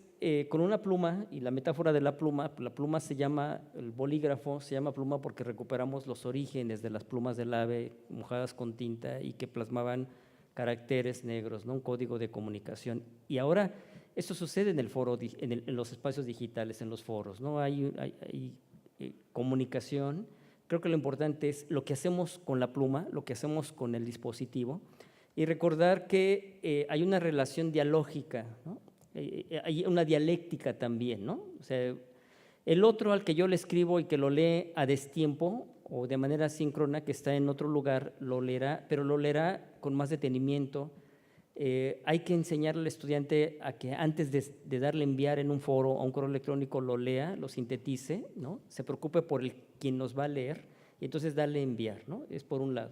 con una pluma, y la metáfora de la pluma se llama, el bolígrafo se llama pluma porque recuperamos los orígenes de las plumas del ave mojadas con tinta y que plasmaban caracteres negros, ¿no? Un código de comunicación. Y ahora esto sucede en el foro, en los espacios digitales, en los foros, ¿no? Hay comunicación. Creo que lo importante es lo que hacemos con la pluma, lo que hacemos con el dispositivo, y recordar que hay una relación dialógica, ¿no? Hay una dialéctica también, ¿no? O sea, el otro al que yo le escribo y que lo lee a destiempo o de manera síncrona, que está en otro lugar, lo leerá, pero lo leerá con más detenimiento. Hay que enseñarle al estudiante a que antes de darle enviar en un foro a un correo electrónico lo lea, lo sintetice, ¿no? Se preocupe por quien nos va a leer y entonces darle enviar, ¿no? Es por un lado.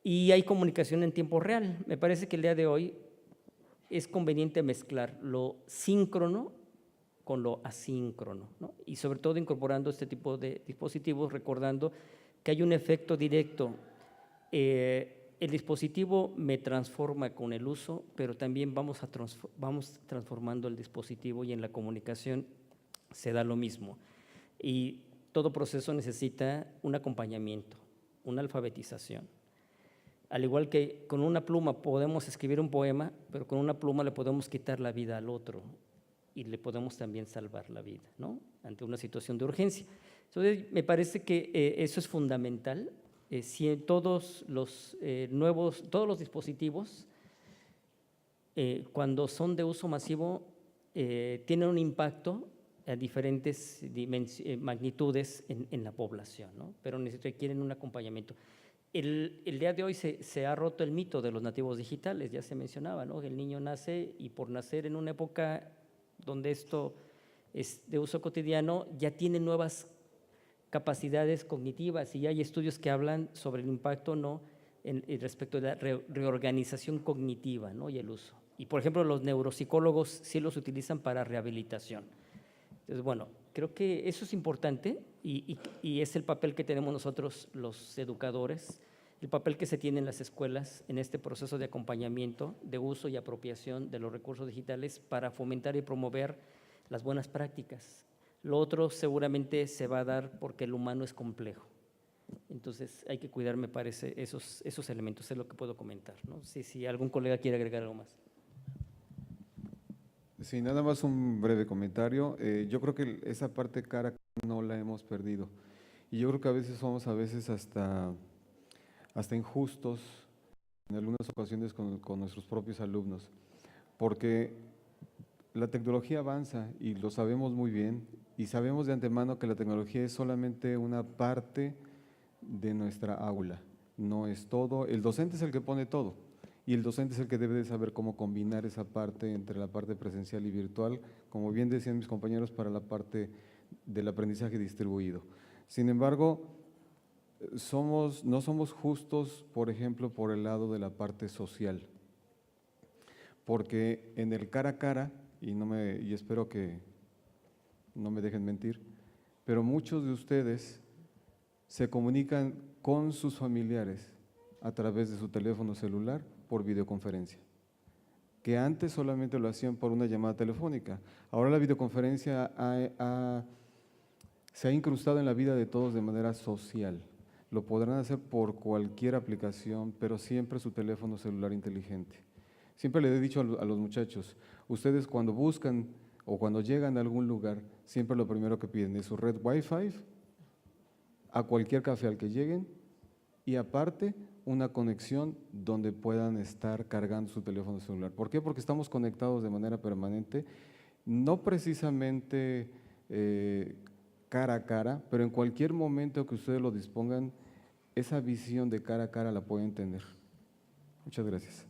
Y hay comunicación en tiempo real. Me parece que el día de hoy es conveniente mezclar lo síncrono con lo asíncrono, ¿no? Y sobre todo incorporando este tipo de dispositivos, recordando que hay un efecto directo. El dispositivo me transforma con el uso, pero también vamos transformando el dispositivo, y en la comunicación se da lo mismo. Y todo proceso necesita un acompañamiento, una alfabetización. Al igual que con una pluma podemos escribir un poema, pero con una pluma le podemos quitar la vida al otro y le podemos también salvar la vida, ¿no? Ante una situación de urgencia. Entonces, me parece que eso es fundamental. Si todos los dispositivos, cuando son de uso masivo, tienen un impacto a diferentes magnitudes en la población, ¿no? Pero requieren un acompañamiento. El día de hoy se ha roto el mito de los nativos digitales, ya se mencionaba, ¿no? El niño nace y por nacer en una época donde esto es de uso cotidiano, ya tiene nuevas capacidades cognitivas, y hay estudios que hablan sobre el impacto, ¿no?, respecto de la reorganización cognitiva, ¿no?, y el uso. Y, por ejemplo, los neuropsicólogos sí los utilizan para rehabilitación. Entonces, bueno, creo que eso es importante y es el papel que tenemos nosotros los educadores, el papel que se tiene en las escuelas en este proceso de acompañamiento, de uso y apropiación de los recursos digitales para fomentar y promover las buenas prácticas. Lo otro seguramente se va a dar porque el humano es complejo. Entonces hay que cuidar, me parece, esos elementos, es lo que puedo comentar, ¿no? Si algún colega quiere agregar algo más. Sí, nada más un breve comentario. Yo creo que esa parte cara no la hemos perdido. Y yo creo que a veces somos hasta injustos en algunas ocasiones con nuestros propios alumnos, porque la tecnología avanza y lo sabemos muy bien, y sabemos de antemano que la tecnología es solamente una parte de nuestra aula, no es todo. El docente es el que pone todo, y el docente es el que debe de saber cómo combinar esa parte entre la parte presencial y virtual, como bien decían mis compañeros, para la parte del aprendizaje distribuido. Sin embargo, no somos justos, por ejemplo, por el lado de la parte social, porque en el cara a cara, y espero que no me dejen mentir, pero muchos de ustedes se comunican con sus familiares a través de su teléfono celular por videoconferencia, que antes solamente lo hacían por una llamada telefónica. Ahora la videoconferencia se ha incrustado en la vida de todos de manera social. Lo podrán hacer por cualquier aplicación, pero siempre su teléfono celular inteligente. Siempre les he dicho a los muchachos, ustedes cuando buscan o cuando llegan a algún lugar, siempre lo primero que piden es su red Wi-Fi a cualquier café al que lleguen, y aparte una conexión donde puedan estar cargando su teléfono celular. ¿Por qué? Porque estamos conectados de manera permanente, no precisamente cara a cara, pero en cualquier momento que ustedes lo dispongan, esa visión de cara a cara la pueden tener. Muchas gracias.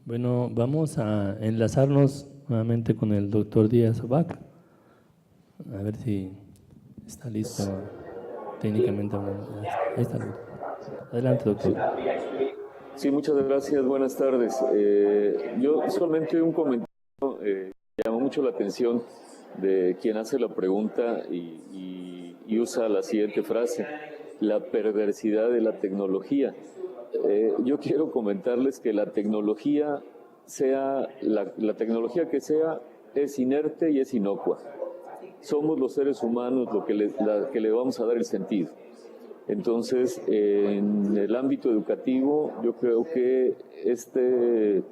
Bueno, vamos a enlazarnos nuevamente con el doctor Díaz Obac, a ver si está listo técnicamente hablando. Ahí está, doctor. Adelante, doctor. Sí, muchas gracias, buenas tardes. Yo solamente un comentario, llama mucho la atención de quien hace la pregunta y usa la siguiente frase: la perversidad de la tecnología. Yo quiero comentarles que la tecnología la tecnología que sea es inerte y es inocua. Somos los seres humanos los que le vamos a dar el sentido. Entonces, en el ámbito educativo, yo creo que este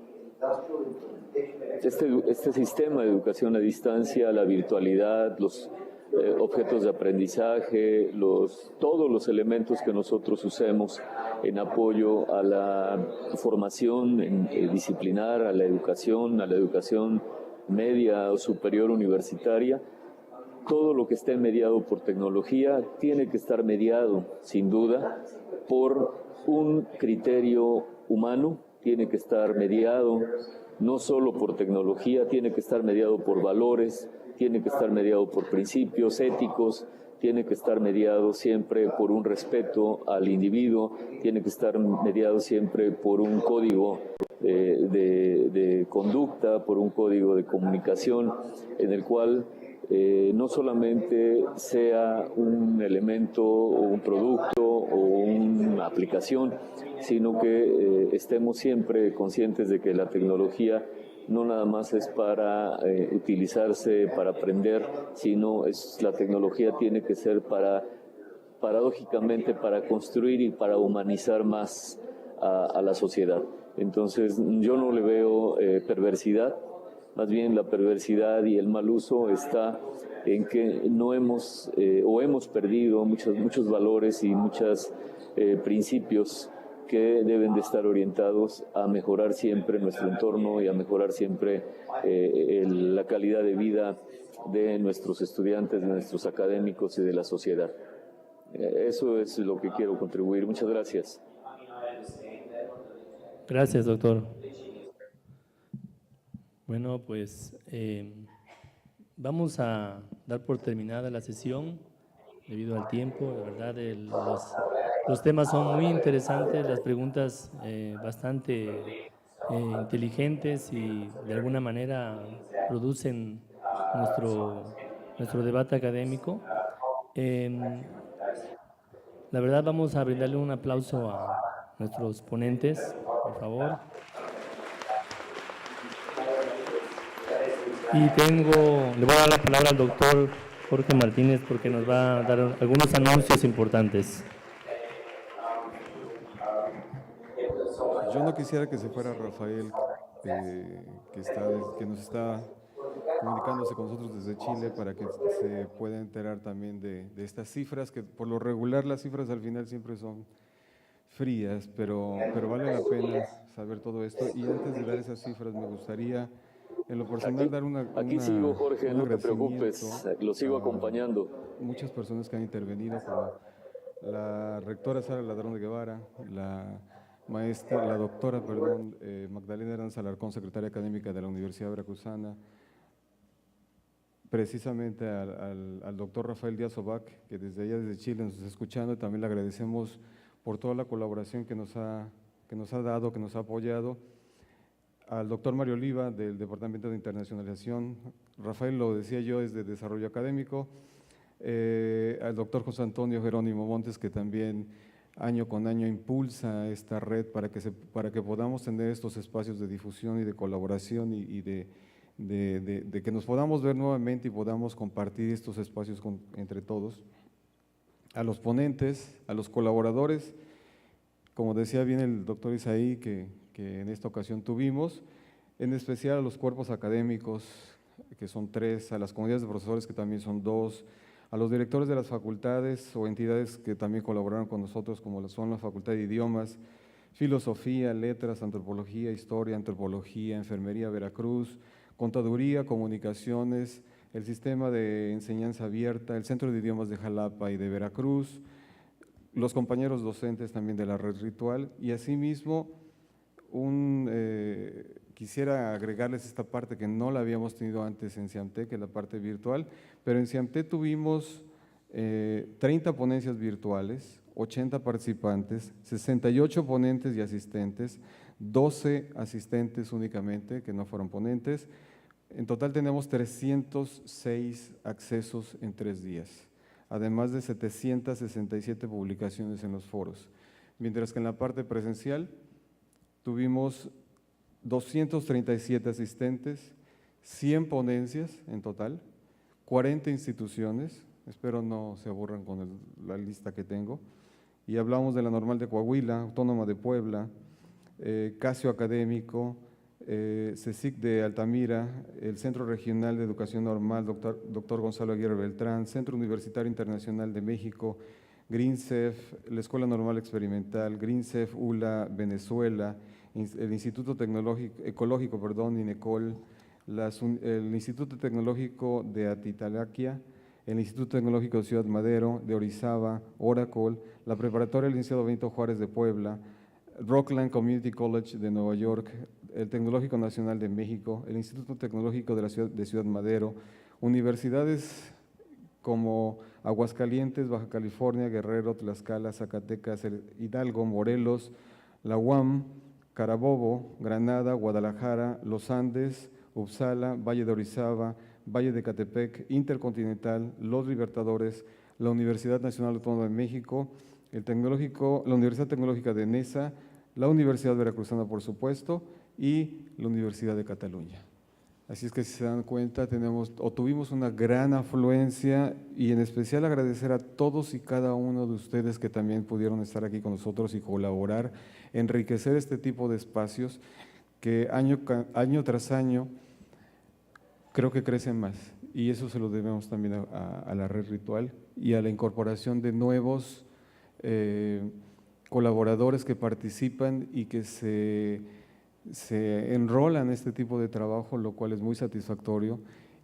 sistema de educación a distancia, la virtualidad, los objetos de aprendizaje, todos los elementos que nosotros usemos en apoyo a la formación disciplinar, a la educación media o superior universitaria, todo lo que esté mediado por tecnología tiene que estar mediado, sin duda, por un criterio humano, tiene que estar mediado no solo por tecnología, tiene que estar mediado por valores, tiene que estar mediado por principios éticos, tiene que estar mediado siempre por un respeto al individuo, tiene que estar mediado siempre por un código de conducta, por un código de comunicación en el cual no solamente sea un elemento o un producto o una aplicación, sino que estemos siempre conscientes de que la tecnología no nada más es para utilizarse para aprender, sino la tecnología tiene que ser paradójicamente para construir y para humanizar más a la sociedad. Entonces yo no le veo perversidad. Más bien la perversidad y el mal uso está en que no hemos hemos perdido muchos valores y muchos principios que deben de estar orientados a mejorar siempre nuestro entorno y a mejorar siempre la calidad de vida de nuestros estudiantes, de nuestros académicos y de la sociedad. Eso es lo que quiero contribuir. Muchas gracias. Gracias, doctor. Bueno, pues vamos a dar por terminada la sesión debido al tiempo. La verdad, los temas son muy interesantes, las preguntas bastante inteligentes y de alguna manera producen nuestro debate académico. La verdad, vamos a brindarle un aplauso a nuestros ponentes, por favor. Y le voy a dar la palabra al doctor Jorge Martínez porque nos va a dar algunos anuncios importantes. Yo no quisiera que se fuera Rafael, que nos está comunicándose con nosotros desde Chile para que se pueda enterar también de estas cifras, que por lo regular las cifras al final siempre son frías, pero vale la pena saber todo esto. Y antes de dar esas cifras me gustaría, en lo personal, dar Aquí sigo, Jorge, un no te preocupes, lo sigo acompañando. Muchas personas que han intervenido, como la rectora Sara Ladrón de Guevara, la doctora Magdalena Aranza Alarcón, secretaria académica de la Universidad Veracruzana, precisamente al doctor Rafael Díaz Obac, que desde Chile nos está escuchando, y también le agradecemos por toda la colaboración que nos ha dado, que nos ha apoyado, al doctor Mario Oliva del Departamento de Internacionalización, Rafael, lo decía yo, es de Desarrollo Académico, al doctor José Antonio Jerónimo Montes, que también año con año impulsa esta red para que podamos tener estos espacios de difusión y de colaboración y de que nos podamos ver nuevamente y podamos compartir estos espacios entre todos. A los ponentes, a los colaboradores, como decía bien el doctor Isaí, que en esta ocasión tuvimos, en especial a los cuerpos académicos, que son 3, a las comunidades de profesores, que también son 2, a los directores de las facultades o entidades que también colaboraron con nosotros, como son la Facultad de Idiomas, Filosofía, Letras, Antropología, Historia, Antropología, Enfermería Veracruz, Contaduría, Comunicaciones, el Sistema de Enseñanza Abierta, el Centro de Idiomas de Jalapa y de Veracruz, los compañeros docentes también de la Red Ritual, y asimismo quisiera agregarles esta parte que no la habíamos tenido antes en CIAMTE, que es la parte virtual, pero en CIAMTE tuvimos 30 ponencias virtuales, 80 participantes, 68 ponentes y asistentes, 12 asistentes únicamente que no fueron ponentes. En total tenemos 306 accesos en 3 días, además de 767 publicaciones en los foros, mientras que en la parte presencial tuvimos 237 asistentes, 100 ponencias en total, 40 instituciones, espero no se aburran con la lista que tengo, y hablamos de la Normal de Coahuila, Autónoma de Puebla, Casio Académico, CECIC de Altamira, el Centro Regional de Educación Normal, doctor Gonzalo Aguirre Beltrán, Centro Universitario Internacional de México, GRINCEF, la Escuela Normal Experimental, GRINCEF, ULA, Venezuela, el Instituto Ecológico, INECOL, el Instituto Tecnológico de Atitalaquia, el Instituto Tecnológico de Ciudad Madero, de Orizaba, Oracle, la Preparatoria del Licenciado Benito Juárez de Puebla, Rockland Community College de Nueva York, el Tecnológico Nacional de México, el Instituto Tecnológico de Ciudad Madero, universidades como Aguascalientes, Baja California, Guerrero, Tlaxcala, Zacatecas, Hidalgo, Morelos, la UAM, Carabobo, Granada, Guadalajara, Los Andes, Uppsala, Valle de Orizaba, Valle de Catepec, Intercontinental, Los Libertadores, la Universidad Nacional Autónoma de México, la Universidad Tecnológica de Nesa, la Universidad Veracruzana, por supuesto, y la Universidad de Cataluña. Así es que si se dan cuenta, tuvimos una gran afluencia, y en especial agradecer a todos y cada uno de ustedes que también pudieron estar aquí con nosotros y colaborar, enriquecer este tipo de espacios que año tras año creo que crecen más, y eso se lo debemos también a la Red Ritual y a la incorporación de nuevos colaboradores que participan y que se enrolan en este tipo de trabajo, lo cual es muy satisfactorio.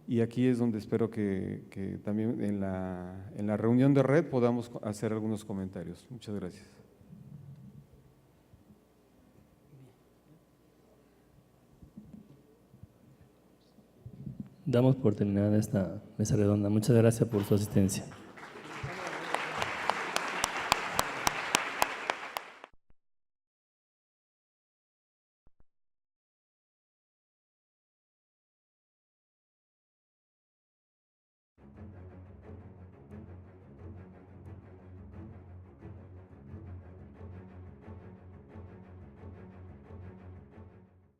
Y aquí es donde espero que también en la reunión de red podamos hacer algunos comentarios. Muchas gracias. Damos por terminada esta mesa redonda. Muchas gracias por su asistencia.